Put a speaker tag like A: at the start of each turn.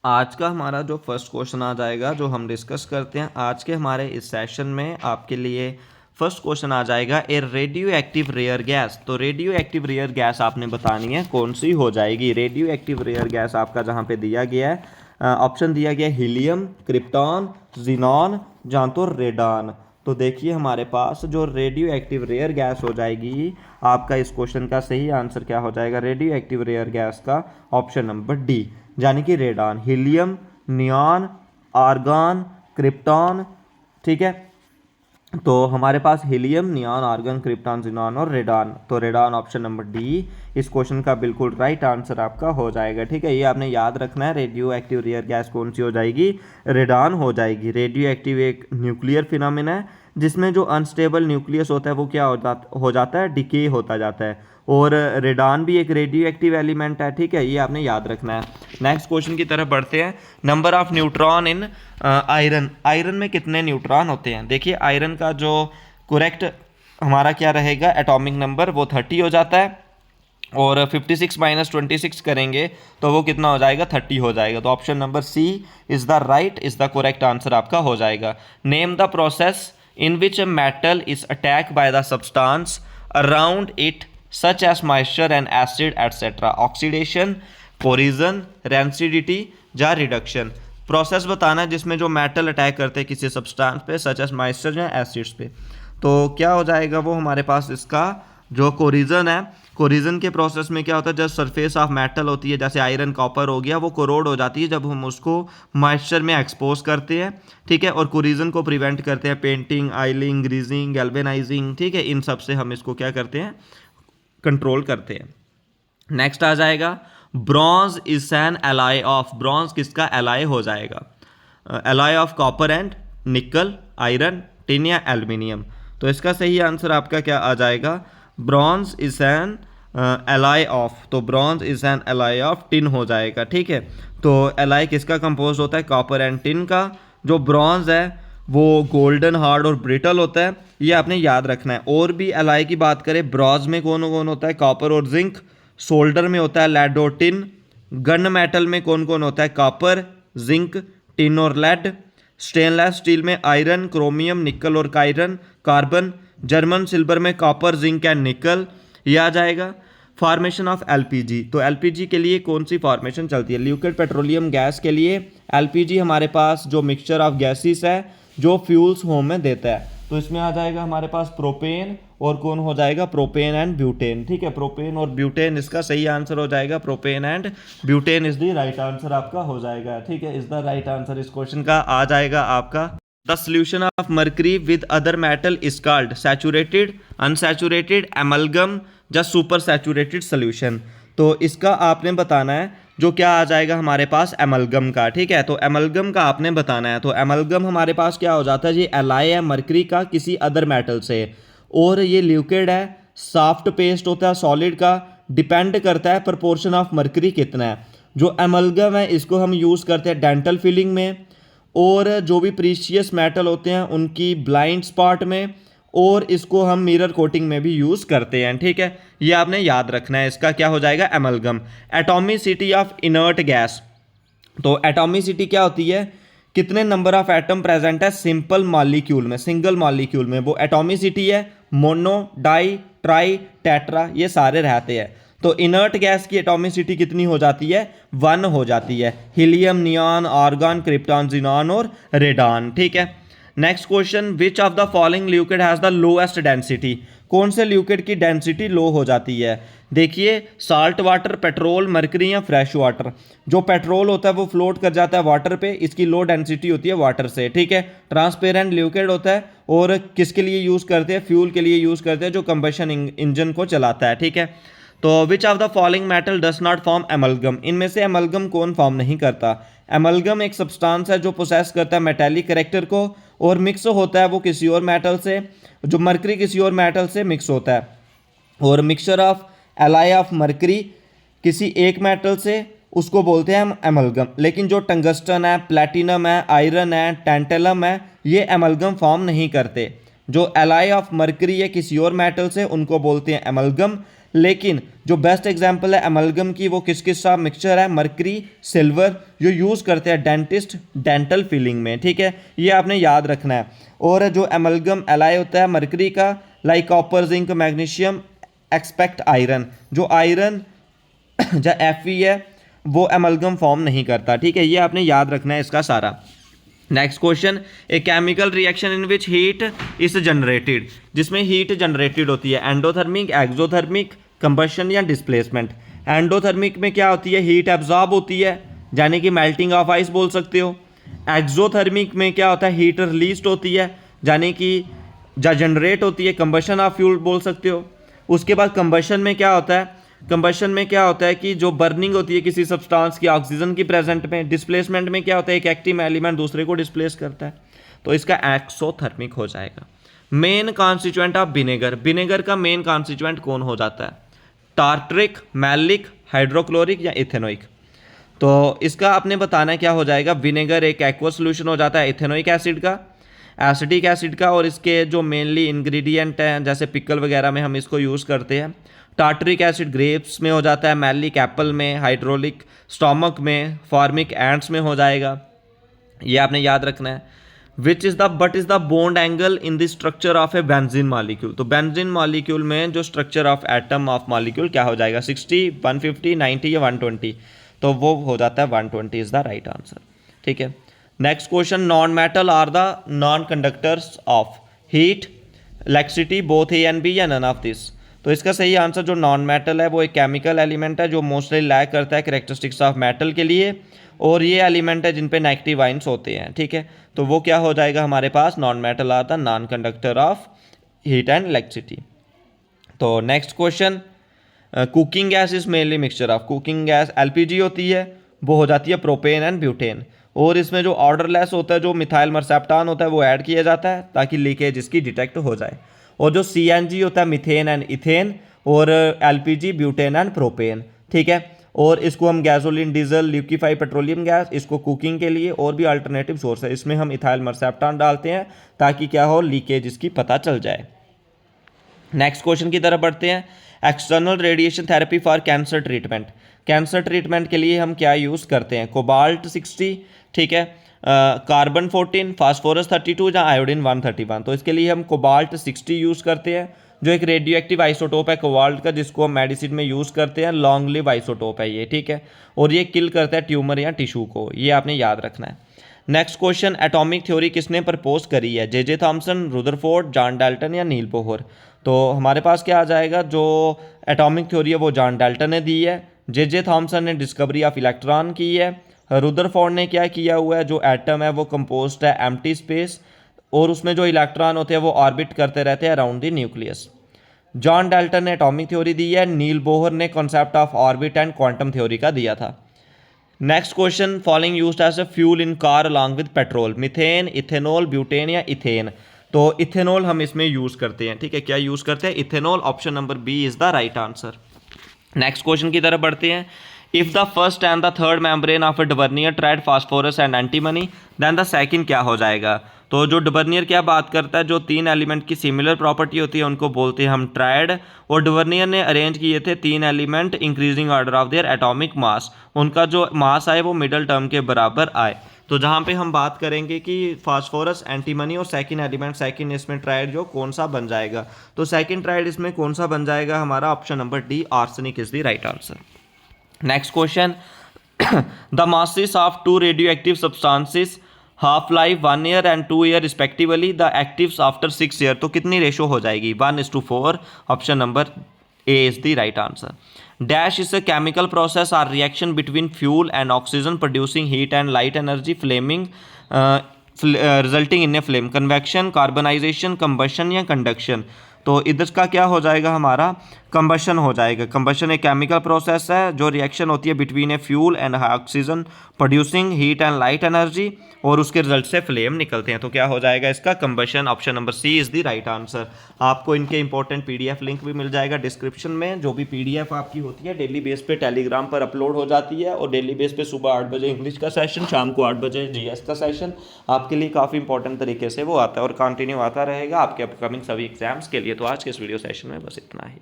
A: आज का हमारा जो फर्स्ट क्वेश्चन आ जाएगा, जो हम डिस्कस करते हैं आज के हमारे इस सेशन में, आपके लिए फर्स्ट क्वेश्चन आ जाएगा ए रेडियो एक्टिव रेयर गैस। तो रेडियो एक्टिव रेयर गैस आपने बतानी है कौन सी हो जाएगी। रेडियो एक्टिव रेयर गैस आपका जहाँ पे दिया गया है, ऑप्शन दिया गया हीलियम, क्रिप्टॉन, जिनॉन, जहाँ तो रेडान। तो देखिए हमारे पास जो रेडियो एक्टिव रेयर गैस हो जाएगी, आपका इस क्वेश्चन का सही आंसर क्या हो जाएगा रेडियो एक्टिव रेयर गैस का? ऑप्शन नंबर डी, यानी कि radon. Helium, neon, argon, krypton. ठीक है, तो हमारे पास helium, neon, argon, krypton, xenon और रेडान। तो रेडान ऑप्शन नंबर डी इस क्वेश्चन का बिल्कुल राइट आंसर आपका हो जाएगा। ठीक है, ये आपने याद रखना है। रेडियो एक्टिव रेयर गैस कौन सी हो जाएगी? रेडान हो जाएगी। रेडियो एक्टिव एक न्यूक्लियर फिनोमेना है जिसमें जो अनस्टेबल न्यूक्लियस होता है वो क्या हो जाता है? डिके होता जाता है। और रेडान भी एक रेडियो एक्टिव एलिमेंट है। ठीक है, ये आपने याद रखना है। नेक्स्ट क्वेश्चन की तरफ बढ़ते हैं। Number of neutron in iron. Iron में कितने न्यूट्रॉन होते हैं? देखिए आयरन का जो करेक्ट हमारा क्या रहेगा एटॉमिक नंबर, वो 30 हो जाता है। और 56 माइनस 26 करेंगे तो वो कितना हो जाएगा? 30 हो जाएगा। तो option number C is the right, is the correct answer आपका हो जाएगा। Name the process in which a metal is attack by the substance around it such as moisture and acid etcetera. Oxidation, corrosion, rancidity या reduction. Process बताना है जिसमें जो metal attack करते हैं किसी सब्सटेंस पे, सच एज मॉइस्चर या एसिड्स पे। तो क्या हो जाएगा वो हमारे पास? इसका जो कोरिजन है, कोरिजन के प्रोसेस में क्या होता है, जब सरफेस ऑफ मेटल होती है, जैसे आयरन कॉपर हो गया, वो कोरोड हो जाती है जब हम उसको मॉइस्चर में एक्सपोज करते हैं। ठीक है, और कोरिजन को प्रिवेंट करते हैं पेंटिंग, आइलिंग, ग्रीजिंग, गैल्वेनाइजिंग। ठीक है, इन सब से हम इसको क्या करते हैं? कंट्रोल करते हैं। नेक्स्ट आ जाएगा bronze is an alloy of. Bronze किसका एलाय हो जाएगा? Alloy of copper and nickel, iron, tin या एल्यूमिनियम। तो इसका सही आंसर आपका क्या आ जाएगा? Bronze is an alloy of. तो bronze is an alloy of tin हो जाएगा। ठीक है, तो एलाय किसका कंपोज होता है? कॉपर एंड टिन का। जो ब्रॉन्ज है वो गोल्डन, हार्ड और ब्रिटल होता है, ये आपने याद रखना है। और भी एलाय की बात करें, ब्रॉन्ज में कौन कौन होता है? कॉपर और जिंक। सोल्डर में होता है लेड और टिन। गन मेटल में कौन कौन होता है? कॉपर, जिंक, टिन और लेड। स्टेनलेस स्टील में आयरन, क्रोमियम, निकल और कायरन, कार्बन। जर्मन सिल्वर में कॉपर, जिंक एंड निकल। ये आ जाएगा। Formation of LPG. तो एलपीजी के लिए कौन सी फॉर्मेशन चलती है? लिक्विड पेट्रोलियम गैस के लिए एलपीजी हमारे पास जो मिक्सचर ऑफ गैसेस है जो फ्यूल्स होम में देता है। तो इसमें आ जाएगा हमारे पास प्रोपेन और कौन हो जाएगा? Propane and butane. ठीक है, प्रोपेन और ब्यूटेन इसका सही आंसर हो जाएगा। Propane and butane is the right answer आपका हो जाएगा। ठीक है, इज द राइट आंसर इस क्वेश्चन का आ जाएगा आपका। The solution of mercury with other metal is called saturated, unsaturated, amalgam या सुपर सैचुरेटेड सोल्यूशन। तो इसका आपने बताना है जो क्या आ जाएगा हमारे पास? एमलगम का। ठीक है, तो एमलगम का आपने बताना है। तो एमलगम हमारे पास क्या हो जाता है? ये एलाय है मर्करी का किसी अदर मेटल से, और ये लिक्विड है, सॉफ्ट पेस्ट होता है सॉलिड का। डिपेंड करता है प्रोपोर्शन ऑफ मर्करी कितना है। जो एमलगम है इसको हम यूज़ करते हैं डेंटल फिलिंग में, और जो भी प्रीशियस मेटल होते हैं उनकी ब्लाइंड स्पॉट में, और इसको हम मिरर कोटिंग में भी यूज़ करते हैं। ठीक है, ये आपने याद रखना है। इसका क्या हो जाएगा? Amalgam. Atomicity of inert gas. तो एटॉमिसिटी क्या होती है? कितने नंबर ऑफ एटम प्रेजेंट है सिंपल मॉलिक्यूल में, सिंगल मॉलिक्यूल में, वो एटॉमिसिटी है। मोनो, डाई, ट्राई, टेट्रा, ये सारे रहते हैं। तो इनर्ट गैस की एटॉमिसिटी कितनी हो जाती है? 1 हो जाती है। Helium, neon, argon, krypton, xenon और रेडान। ठीक है, next question, which of the following liquid has the lowest density. कौन से लिक्विड की डेंसिटी लो हो जाती है? देखिए साल्ट वाटर, पेट्रोल, मरकरी या फ्रेश वाटर। जो पेट्रोल होता है वो फ्लोट कर जाता है वाटर पे, इसकी लो डेंसिटी होती है वाटर से। ठीक है, ट्रांसपेरेंट लिक्विड होता है, और किसके लिए यूज़ करते हैं? फ्यूल के लिए यूज़ करते हैं जो कंबशन इंजन को चलाता है। ठीक है, तो विच of the following metal does not form amalgam. इनमें से एमलगम कौन फॉर्म नहीं करता? एमलगम एक सब्सटेंस है जो पोसेस करता है मेटेलिक कैरेक्टर को, और मिक्स होता है वो किसी और मेटल से। जो मरकरी किसी और मेटल से मिक्स होता है, और mixture of alloy of mercury किसी एक मेटल से, उसको बोलते हैं हम एमलगम। लेकिन जो टंगस्टन है, प्लेटिनम है, आयरन है, टेंटेलम है, ये एमलगम फॉर्म नहीं करते। जो एलाय ऑफ मरकरी है किसी और मेटल से, उनको बोलते हैं एमलगम। लेकिन जो बेस्ट एग्जांपल है एमलगम की वो किस किस सा मिक्सचर है, मर्करी सिल्वर, जो यूज़ करते हैं डेंटिस्ट डेंटल फिलिंग में, ठीक है, ये आपने याद रखना है। और जो एमलगम एलाई होता है मर्करी का, like copper zinc magnesium expect iron, जो आयरन जो Fe है वो एमलगम फॉर्म नहीं करता, ठीक है, ये आपने याद रखना है इसका सारा। Next question, a chemical reaction in which heat is generated, जिसमें हीट जनरेटेड होती है, एंडोथर्मिक, एक्सोथर्मिक, कंबशन या डिस्प्लेसमेंट। एंडोथर्मिक में क्या होती है, हीट एब्जॉर्ब होती है, यानी कि मेल्टिंग ऑफ आइस बोल सकते हो। एक्सोथर्मिक में क्या होता है, हीट रिलीज होती है, यानी कि जो जनरेट होती है, कंबशन ऑफ फ्यूल बोल सकते हो। उसके बाद कंबशन में क्या होता है, कंबशन में क्या होता है कि जो बर्निंग होती है किसी सब्सटेंस की ऑक्सीजन की प्रेजेंट में। डिस्प्लेसमेंट में क्या होता है, एक एक्टिव एलिमेंट दूसरे को डिस्प्लेस करता है, तो इसका एक्सोथर्मिक हो जाएगा। Main constituent of vinegar, vinegar का मेन कॉन्स्टिट्यूएंट कौन हो जाता है, टार्ट्रिक, मैलिक, हाइड्रोक्लोरिक या इथेनोइक। तो इसका आपने बताना है क्या हो जाएगा, विनेगर एक एक्वस सोल्यूशन हो जाता है इथेनोइक एसिड का, एसिटिक एसिड का, और इसके जो मेनली इंग्रेडिएंट हैं जैसे पिकल वगैरह में हम इसको यूज़ करते हैं। टार्टरिक एसिड ग्रेप्स में हो जाता है, मैलिक एप्पल में, हाइड्रोलिक स्टोमक में, फॉर्मिक एंट्स में हो जाएगा, ये आपने याद रखना है। Which is the but is the bond angle in the structure of A benzene molecule, तो बेंजीन मॉलिक्यूल में जो structure of atom of molecule क्या हो जाएगा, 60, 150, 90 या 120, तो वो हो जाता है 120 इज द राइट आंसर, ठीक है। Next question, non metal are the non conductors of heat, electricity, both A and B या नन ऑफ दिस। तो इसका सही आंसर जो नॉन मेटल है वो एक केमिकल एलिमेंट है जो मोस्टली लैक करता है करेक्टरिस्टिक्स ऑफ मेटल के लिए, और ये एलिमेंट है जिन पे नेगेटिव आइंस होते हैं, ठीक है। तो वो क्या हो जाएगा हमारे पास, नॉन मेटल आता non conductor of heat and electricity. तो next question, cooking gas is mainly mixture of, cooking gas LPG होती है, वो हो जाती है प्रोपेन एंड ब्यूटेन, और इसमें जो ऑर्डरलेस होता है जो मिथाइल मर्सेप्टान होता है वो ऐड किया जाता है ताकि लीकेज इसकी डिटेक्ट हो जाए। और जो CNG होता है मिथेन एंड इथेन, और LPG ब्यूटेन एंड प्रोपेन, ठीक है। और इसको हम gasoline, diesel, liquefied petroleum gas, इसको कुकिंग के लिए, और भी अल्टरनेटिव सोर्स है, इसमें हम इथाइल मर्सेप्टान डालते हैं ताकि क्या हो, लीकेज इसकी पता चल जाए। नेक्स्ट क्वेश्चन की तरफ बढ़ते हैं, external radiation therapy for cancer treatment, cancer treatment के लिए हम क्या यूज़ करते हैं, कोबाल्ट 60, ठीक है, कार्बन 14, फास्फोरस 32 या आयोडीन 131। तो इसके लिए हम कोबाल्ट 60 यूज़ करते हैं, जो एक रेडियो एक्टिव आइसोटोप है कोबाल्ट का, जिसको हम मेडिसिन में यूज़ करते हैं, लॉन्ग लिव आइसोटोप है ये, ठीक है, और ये किल करता है ट्यूमर या टिश्यू को, ये आपने याद रखना है। नेक्स्ट क्वेश्चन, एटॉमिक थ्योरी किसने प्रपोज करी है, J Thomson, Rutherford, John Dalton या नील बोहर। तो हमारे पास क्या आ जाएगा, जो एटॉमिक थ्योरी है वो जॉन डाल्टन ने दी है, जे थॉमसन ने डिस्कवरी ऑफ इलेक्ट्रॉन की है, रुदरफोर्ड ने क्या किया हुआ है, जो एटम है वो कंपोज्ड है एम्प्टी स्पेस, और उसमें जो इलेक्ट्रॉन होते हैं वो ऑर्बिट करते रहते हैं around the nucleus. John Dalton ने एटॉमिक थ्योरी दी है, नील बोहर ने concept of orbit and quantum theory का दिया था। Next question, following used as a fuel in car along with petrol, methane, ethanol, butane या इथेन। तो ethanol हम इसमें यूज़ करते हैं, ठीक है, क्या यूज़ करते हैं, ethanol, option number B is the right answer. Next question की तरफ बढ़ते हैं, if the first and the third membrane of a Dobereiner triad phosphorus and antimony, then the second क्या हो जाएगा। तो जो डबर्नियर क्या बात करता है, जो 3 एलिमेंट की सिमिलर प्रॉपर्टी होती है उनको बोलते हैं हम ट्राइड, और डबर्नियर ने अरेंज किए थे 3 element increasing order of their atomic mass, उनका जो मास आए वो मिडल टर्म के बराबर आए। तो जहाँ पे हम बात करेंगे कि फास्फोरस, एंटीमनी और सेकंड एलिमेंट, सेकंड इसमें ट्राइड जो कौन सा बन जाएगा, तो सेकंड ट्राइड इसमें कौन सा बन जाएगा हमारा, option number D, arsenic is the right answer. Next question, the masses of 2 radioactive substances half life 1 year and 2 year respectively, the actives after 6 year, तो कितनी रेशो हो जाएगी, 1:4, option number A is the right answer. Dash is a chemical process or reaction between fuel and oxygen producing heat and light energy, flaming resulting in a flame, convection, carbonization, combustion या conduction. तो इधर का क्या हो जाएगा हमारा, combustion हो जाएगा। कंबशन एक केमिकल प्रोसेस है जो रिएक्शन होती है between a fuel and oxygen producing heat and light energy, और उसके रिजल्ट से फ्लेम निकलते हैं, तो क्या हो जाएगा इसका, combustion, option number C is the right answer. आपको इनके इंपॉर्टेंट PDF लिंक भी मिल जाएगा डिस्क्रिप्शन में, जो भी PDF आपकी होती है डेली बेस पे टेलीग्राम पर अपलोड हो जाती है, और डेली बेस पे सुबह 8 बजे इंग्लिश का सेशन, शाम को 8 बजे GS का सेशन आपके लिए काफ़ी इंपॉर्टेंट तरीके से वो आता है और कंटिन्यू आता रहेगा आपके अपकमिंग सभी एग्जाम्स के लिए। तो आज के इस वीडियो सेशन में बस इतना ही।